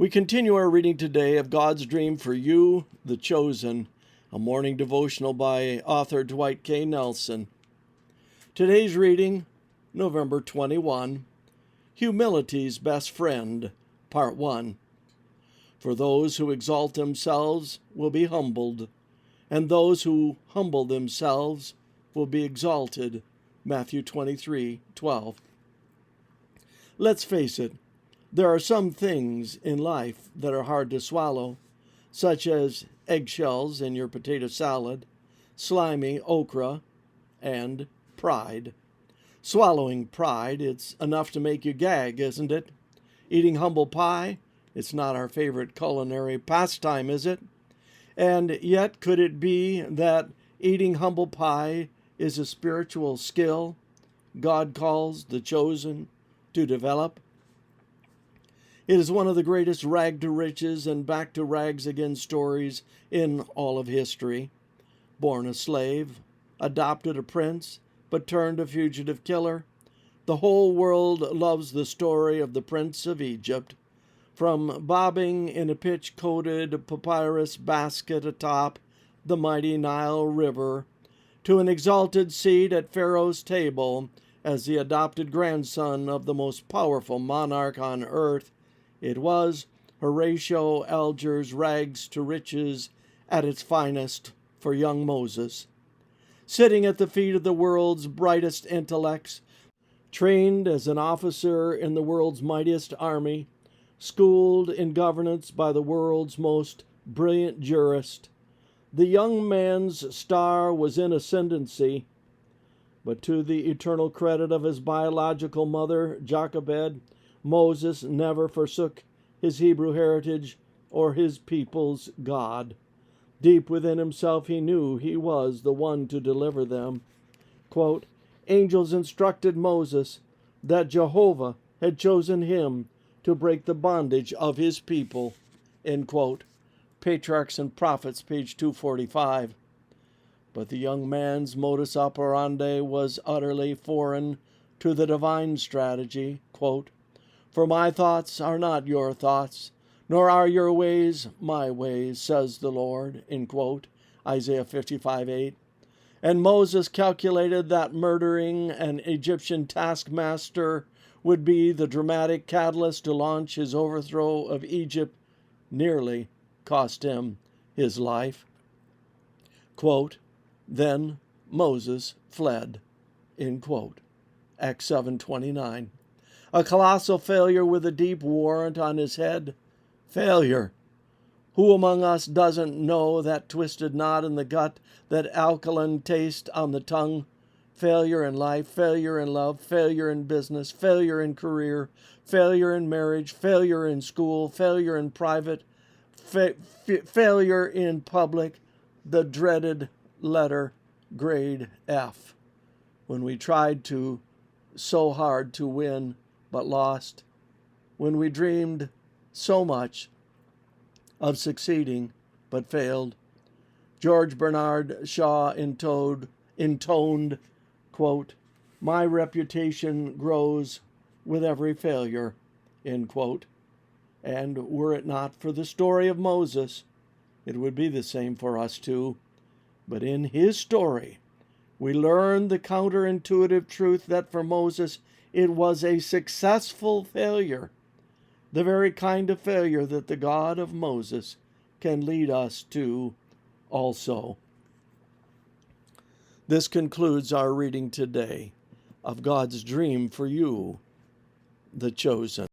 We continue our reading today of God's Dream for You, the Chosen, a morning devotional by author Dwight K. Nelson. Today's reading, November 21, Humility's Best Friend, Part 1. For those who exalt themselves will be humbled, and those who humble themselves will be exalted. Matthew 23:12. Let's face it, there are some things in life that are hard to swallow, such as eggshells in your potato salad, slimy okra, and pride. Swallowing pride, it's enough to make you gag, isn't it? Eating humble pie, it's not our favorite culinary pastime, is it? And yet, could it be that eating humble pie is a spiritual skill God calls the chosen to develop? It is one of the greatest rag to riches and back to rags again stories in all of history. Born a slave, adopted a prince, but turned a fugitive killer. The whole world loves the story of the Prince of Egypt. From bobbing in a pitch-coated papyrus basket atop the mighty Nile River, to an exalted seat at Pharaoh's table as the adopted grandson of the most powerful monarch on earth, it was Horatio Alger's rags to riches at its finest for young Moses. Sitting at the feet of the world's brightest intellects, trained as an officer in the world's mightiest army, schooled in governance by the world's most brilliant jurist, the young man's star was in ascendancy, but to the eternal credit of his biological mother, Jochebed, Moses never forsook his Hebrew heritage or his people's God. Deep within himself he knew he was the one to deliver them. Quote, angels instructed Moses that Jehovah had chosen him to break the bondage of his people. End quote. Patriarchs and Prophets, page 245. But the young man's modus operandi was utterly foreign to the divine strategy. Quote, for my thoughts are not your thoughts, nor are your ways my ways, says the Lord. End quote. Isaiah 55:8. And Moses calculated that murdering an Egyptian taskmaster would be the dramatic catalyst to launch his overthrow of Egypt, nearly cost him his life. Quote, then Moses fled. End quote. Acts 7:29. A colossal failure with a deep warrant on his head. Failure. Who among us doesn't know that twisted knot in the gut, that alkaline taste on the tongue? Failure in life, failure in love, failure in business, failure in career, failure in marriage, failure in school, failure in private, failure in public, the dreaded letter grade F. When we tried so hard to win, but lost. When we dreamed so much of succeeding, but failed. George Bernard Shaw intoned, quote, my reputation grows with every failure, end quote. And were it not for the story of Moses, it would be the same for us too. But in his story, we learn the counterintuitive truth that for Moses, it was a successful failure, the very kind of failure that the God of Moses can lead us to also. This concludes our reading today of God's Dream for You, the Chosen.